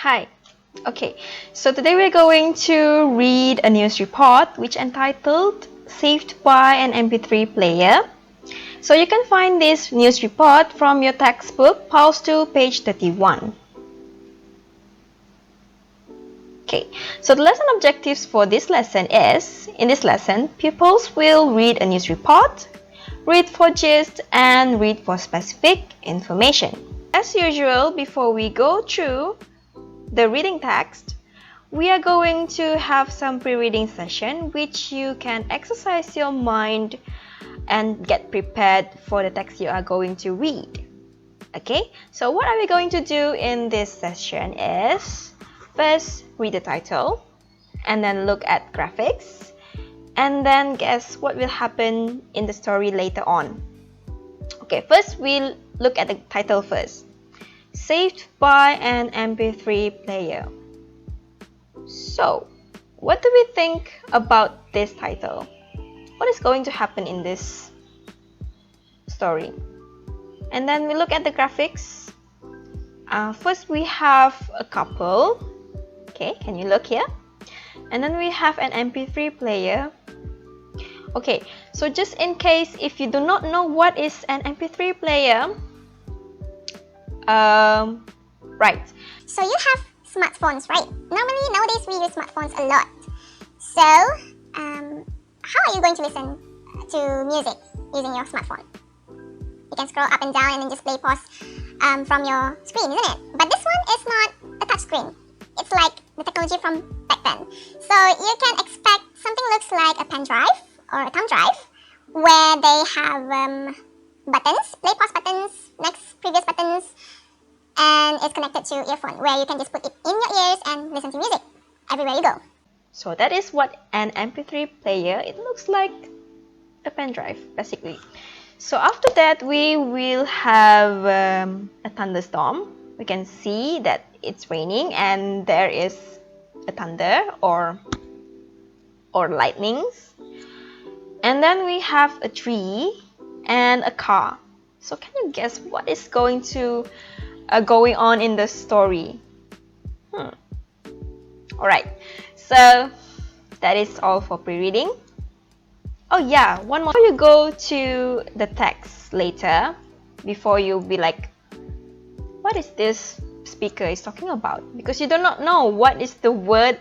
Hi. Okay, so today we're going to read a news report which entitled Saved by an MP3 Player. So you can find this news report from your textbook, pause to page 31. Okay, so the lesson objectives for this lesson is, in this lesson, pupils will read a news report, read for gist, and read for specific information. As usual, before we go through the reading text, we are going to have some pre-reading session which you can exercise your mind and get prepared for the text you are going to read. Okay, so what are we going to do in this session is first read the title and then look at graphics and then guess what will happen in the story later on. Okay, first we'll look at the title first. Saved by an MP3 player. So, what do we think about this title? What is going to happen in this story? And then we look at the graphics. First we have a couple. Okay, can you look here? And then we have an MP3 player. Okay, so just in case if you do not know what is an MP3 player, right. So you have smartphones, right? Normally, nowadays we use smartphones a lot. So, how are you going to listen to music using your smartphone? You can scroll up and down and then just play pause from your screen, isn't it? But this one is not a touch screen. It's like the technology from back then. So you can expect something looks like a pen drive or a thumb drive where they have buttons, play pause buttons, next previous buttons, and it's connected to earphone where you can just put it in your ears and listen to music everywhere you go. So that is what an MP3 player, it looks like a pen drive basically. So after that we will have a thunderstorm. We can see that it's raining and there is a thunder or lightnings. And then we have a tree and a car. So can you guess what is going on in the story? Alright, so that is all for pre-reading. Oh yeah, one more. Before you go to the text later, before you be like, what is this speaker is talking about? Because you do not know what is the word,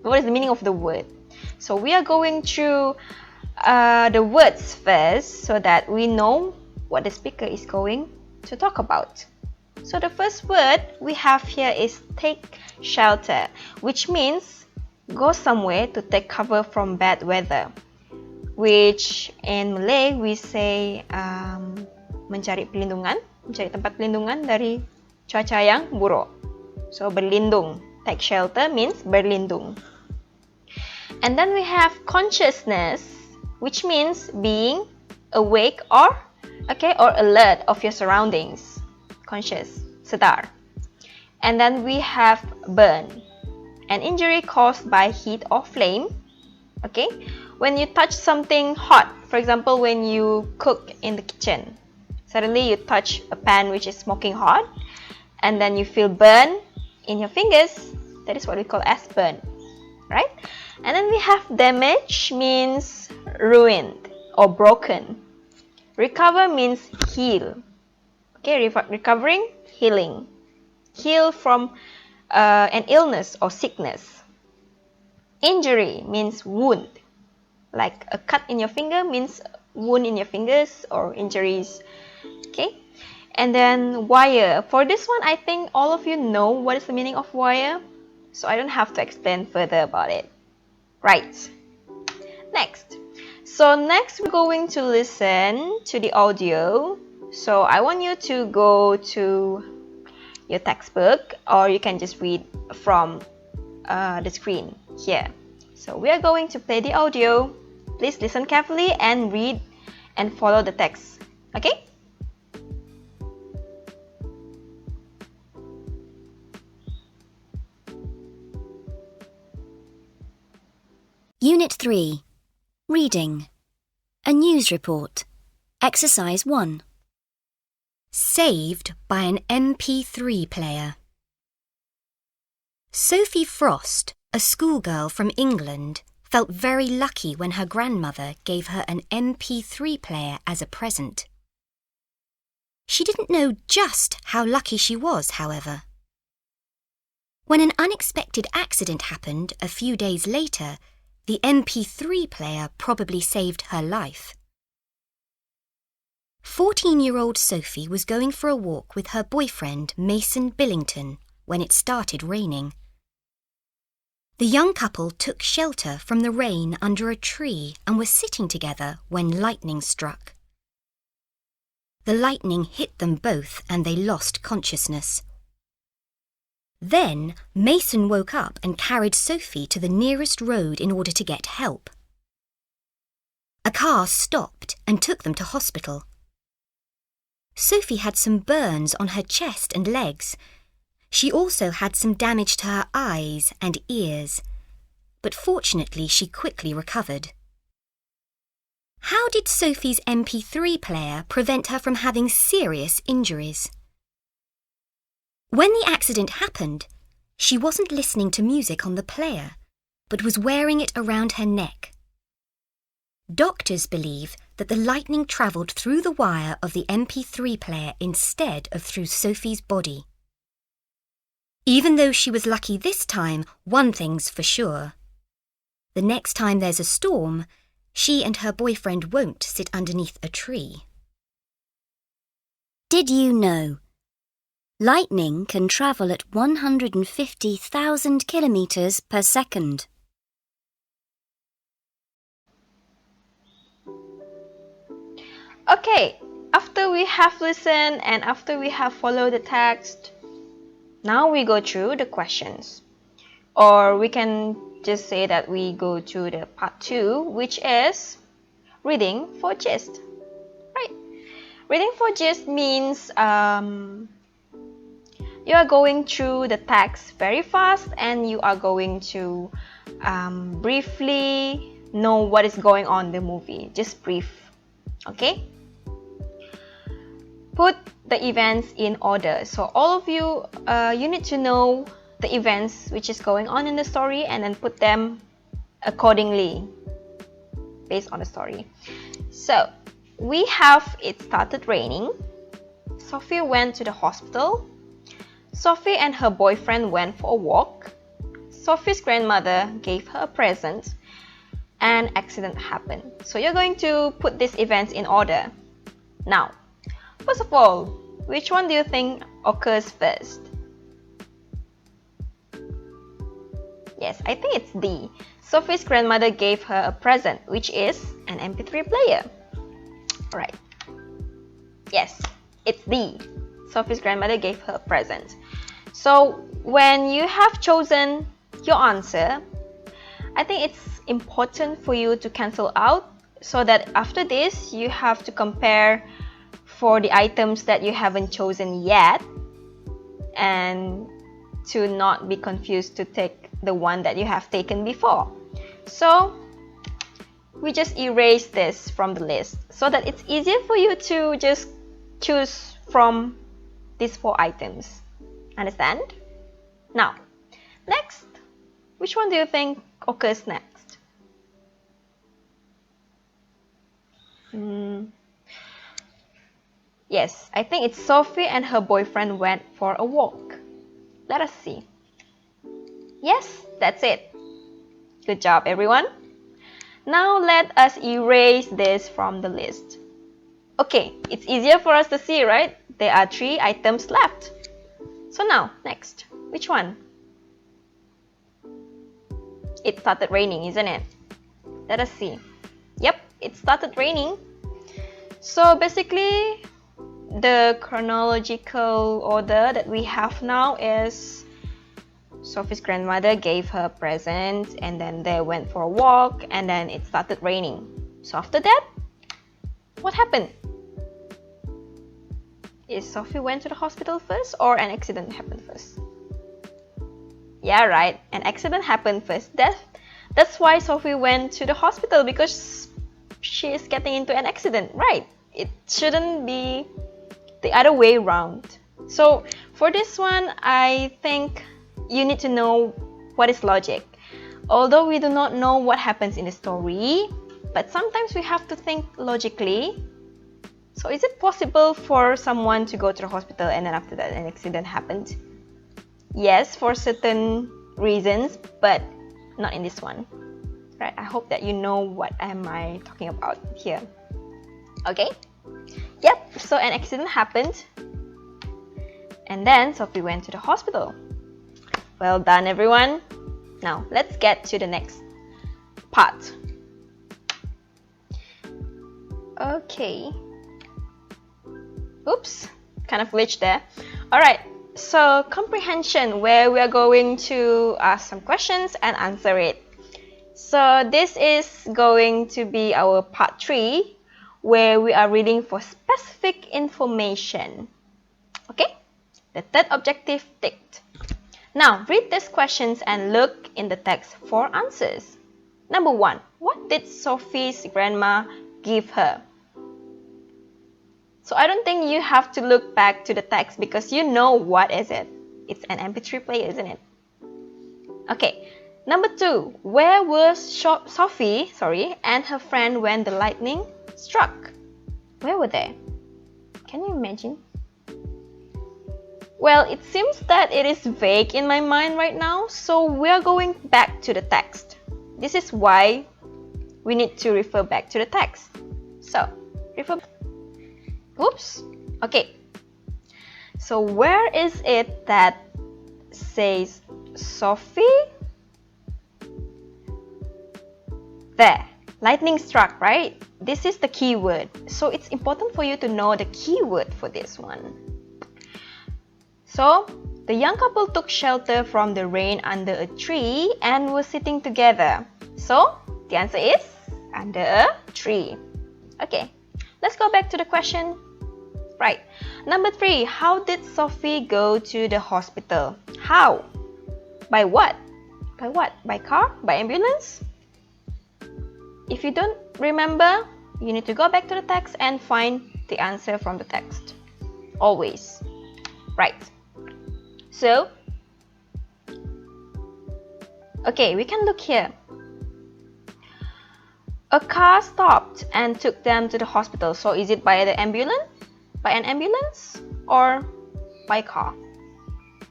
what is the meaning of the word. So we are going through the words first so that we know what the speaker is going to talk about. So the first word we have here is take shelter, which means go somewhere to take cover from bad weather, which in Malay we say mencari tempat pelindungan dari cuaca yang buruk. So berlindung, take shelter means berlindung. And then we have consciousness, which means being awake or alert of your surroundings. Conscious, sadar. And then we have burn, an injury caused by heat or flame. Okay, when you touch something hot, for example, when you cook in the kitchen, suddenly you touch a pan which is smoking hot, and then you feel burn in your fingers. That is what we call as burn, right? And then we have damage, means ruined or broken. Recover means heal. Okay, recovering, healing. Heal from an illness or sickness. Injury means wound. Like a cut in your finger means wound in your fingers or injuries. Okay, and then wire. For this one, I think all of you know what is the meaning of wire, so I don't have to explain further about it. Right. Next. So next we're going to listen to the audio. So I want you to go to your textbook or you can just read from the screen here. So we are going to play the audio. Please listen carefully and read and follow the text. Okay? Unit 3. Reading. A news report. Exercise 1. Saved by an MP3 player. Sophie Frost, a schoolgirl from England, felt very lucky when her grandmother gave her an MP3 player as a present. She didn't know just how lucky she was, however. When an unexpected accident happened a few days later, the MP3 player probably saved her life. 14-year-old Sophie was going for a walk with her boyfriend Mason Billington when it started raining. The young couple took shelter from the rain under a tree and were sitting together when lightning struck. The lightning hit them both and they lost consciousness. Then Mason woke up and carried Sophie to the nearest road in order to get help. A car stopped and took them to hospital. Sophie had some burns on her chest and legs. She also had some damage to her eyes and ears, but fortunately she quickly recovered. How did Sophie's MP3 player prevent her from having serious injuries? When the accident happened, she wasn't listening to music on the player, but was wearing it around her neck. Doctors believe that the lightning travelled through the wire of the MP3 player instead of through Sophie's body. Even though she was lucky this time, one thing's for sure. The next time there's a storm, she and her boyfriend won't sit underneath a tree. Did you know? Lightning can travel at 150,000 kilometers per second. Okay, after we have listened and after we have followed the text, now we go through the questions. Or we can just say that we go to the part 2, which is reading for gist. Right. Reading for gist means you are going through the text very fast and you are going to briefly know what is going on in the movie. Just brief. Okay? Put the events in order. So all of you, you need to know the events which is going on in the story and then put them accordingly based on the story. So we have it started raining. Sophie went to the hospital. Sophie and her boyfriend went for a walk. Sophie's grandmother gave her a present. An accident happened. So you're going to put these events in order. Now, first of all, which one do you think occurs first? Yes, I think it's D. Sophie's grandmother gave her a present, which is an MP3 player. Alright. Yes, it's D. Sophie's grandmother gave her a present. So when you have chosen your answer, I think it's important for you to cancel out so that after this you have to compare for the items that you haven't chosen yet and to not be confused to take the one that you have taken before. So we just erase this from the list so that it's easier for you to just choose from these 4 items. Understand? Now, next, which one do you think occurs next? Yes, I think it's Sophie and her boyfriend went for a walk. Let us see. Yes, that's it. Good job, everyone. Now let us erase this from the list. Okay, it's easier for us to see, right? There are 3 items left. So now, next, which one? It started raining, isn't it? Let us see. Yep, it started raining. So basically, the chronological order that we have now is Sophie's grandmother gave her a present and then they went for a walk and then it started raining. So after that, what happened? Is Sophie went to the hospital first or an accident happened first? Yeah, right. An accident happened first. That's why Sophie went to the hospital, because she is getting into an accident, right? It shouldn't be the other way around. So for this one, I think you need to know what is logic. Although we do not know what happens in the story, but sometimes we have to think logically. So is it possible for someone to go to the hospital and then after that an accident happened? Yes, for certain reasons, but not in this one. Right? I hope that you know what am I talking about here. Okay? Yep, so an accident happened. And then Sophie went to the hospital. Well done, everyone. Now, let's get to the next part. Okay. Oops, kind of glitched there. Alright, so comprehension, where we are going to ask some questions and answer it. So this is going to be our part 3, where we are reading for specific information. Okay? The third objective ticked. Now, read these questions and look in the text for answers. Number 1. What did Sophie's grandma give her? So I don't think you have to look back to the text because you know what is it. It's an MP3 player, isn't it? Okay. Number 2. Where was Sophie and her friend when the lightning struck? Where were they? Can you imagine? Well, it seems that it is vague in my mind right now, so we are going back to the text. This is why we need to refer back to the text. So, refer. Oops. Okay. So, where is it that says Sophie? There. Lightning struck, right? This is the keyword. So, it's important for you to know the keyword for this one. So, the young couple took shelter from the rain under a tree and were sitting together. So, the answer is under a tree. Okay, let's go back to the question. Right. Number 3, how did Sophie go to the hospital? How? By what? By what? By car? By ambulance? If you don't remember, you need to go back to the text and find the answer from the text. Always. Right. So, okay, we can look here. A car stopped and took them to the hospital. So, is it by the ambulance? By an ambulance or by car?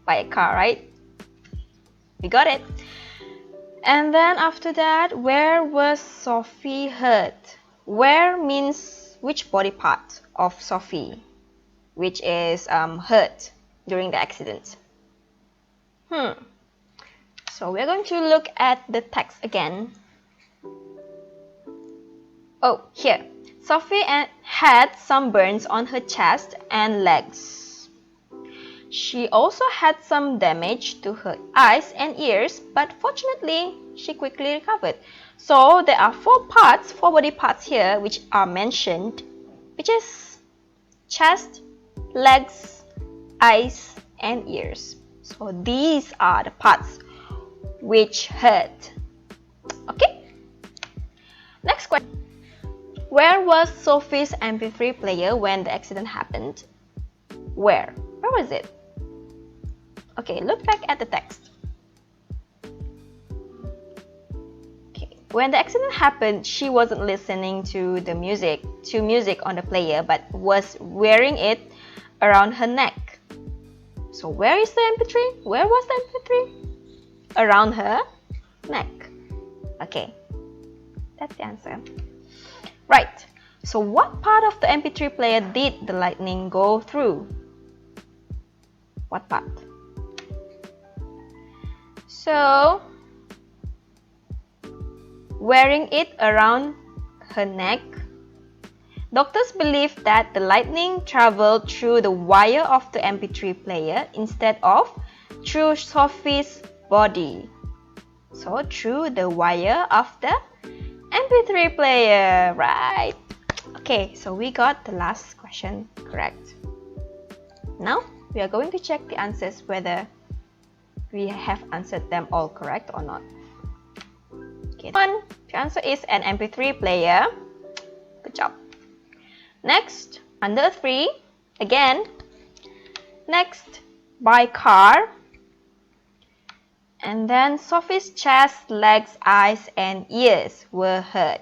By a car, right? We got it. And then after that, where was Sophie hurt? Where means which body part of Sophie, which is hurt during the accident. So we're going to look at the text again. Oh, here. Sophie had some burns on her chest and legs. She also had some damage to her eyes and ears, but fortunately, she quickly recovered. So there are 4 body parts here which are mentioned, which is chest, legs, eyes, and ears. So these are the parts which hurt. Okay? Next question. Where was Sophie's MP3 player when the accident happened? Where? Where was it? Okay, look back at the text. Okay. When the accident happened, she wasn't listening to the music on the player, but was wearing it around her neck. So where is the MP3? Where was the MP3? Around her neck. Okay, that's the answer. Right, so what part of the MP3 player did the lightning go through? What part? So, wearing it around her neck, doctors believe that the lightning traveled through the wire of the MP3 player instead of through Sophie's body. So, through the wire of the MP3 player, right? Okay, so we got the last question correct. Now, we are going to check the answers whether we have answered them all correct or not. Okay, one, the answer is an MP3 player. Good job. Next, under 3, again. Next, by car. And then Sophie's chest, legs, eyes, and ears were hurt.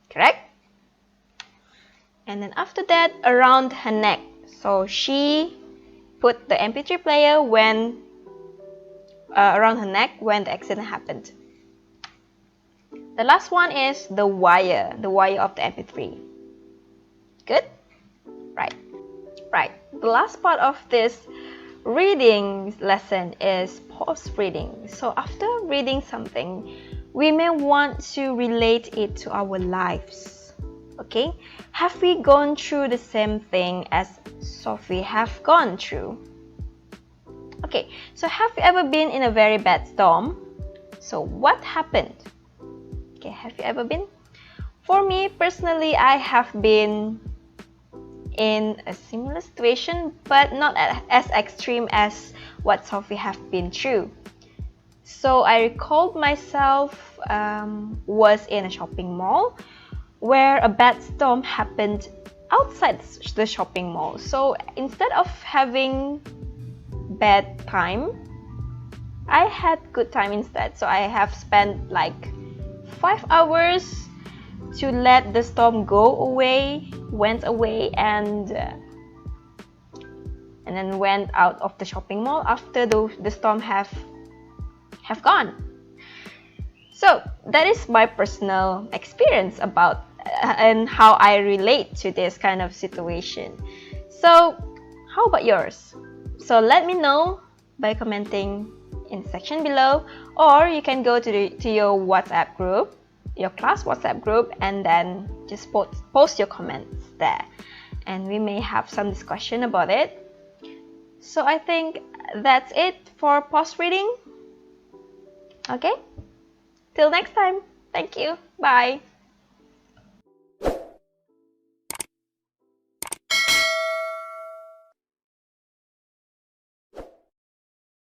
Correct? And then after that, around her neck. So she put the MP3 player around her neck when the accident happened. The last one is the wire of the MP3. Good? Right. The last part of this reading lesson is post-reading. So after reading something, we may want to relate it to our lives. Okay? Have we gone through the same thing as Sophie have gone through? Okay, so have you ever been in a very bad storm? So what happened? Okay, have you ever been? For me personally, I have been in a similar situation, but not as extreme as what Sophie have been through. So I recalled myself was in a shopping mall where a bad storm happened outside the shopping mall. So instead of having bad time, I had good time instead. So I have spent like 5 hours to let the storm went away, and then went out of the shopping mall after the storm have gone. So that is my personal experience about and how I relate to this kind of situation. So how about yours? So let me know by commenting in the section below, or you can go to your WhatsApp group, your class WhatsApp group, and then just post your comments there, and we may have some discussion about it. So I think that's it for post reading. Okay, till next time. Thank you. Bye.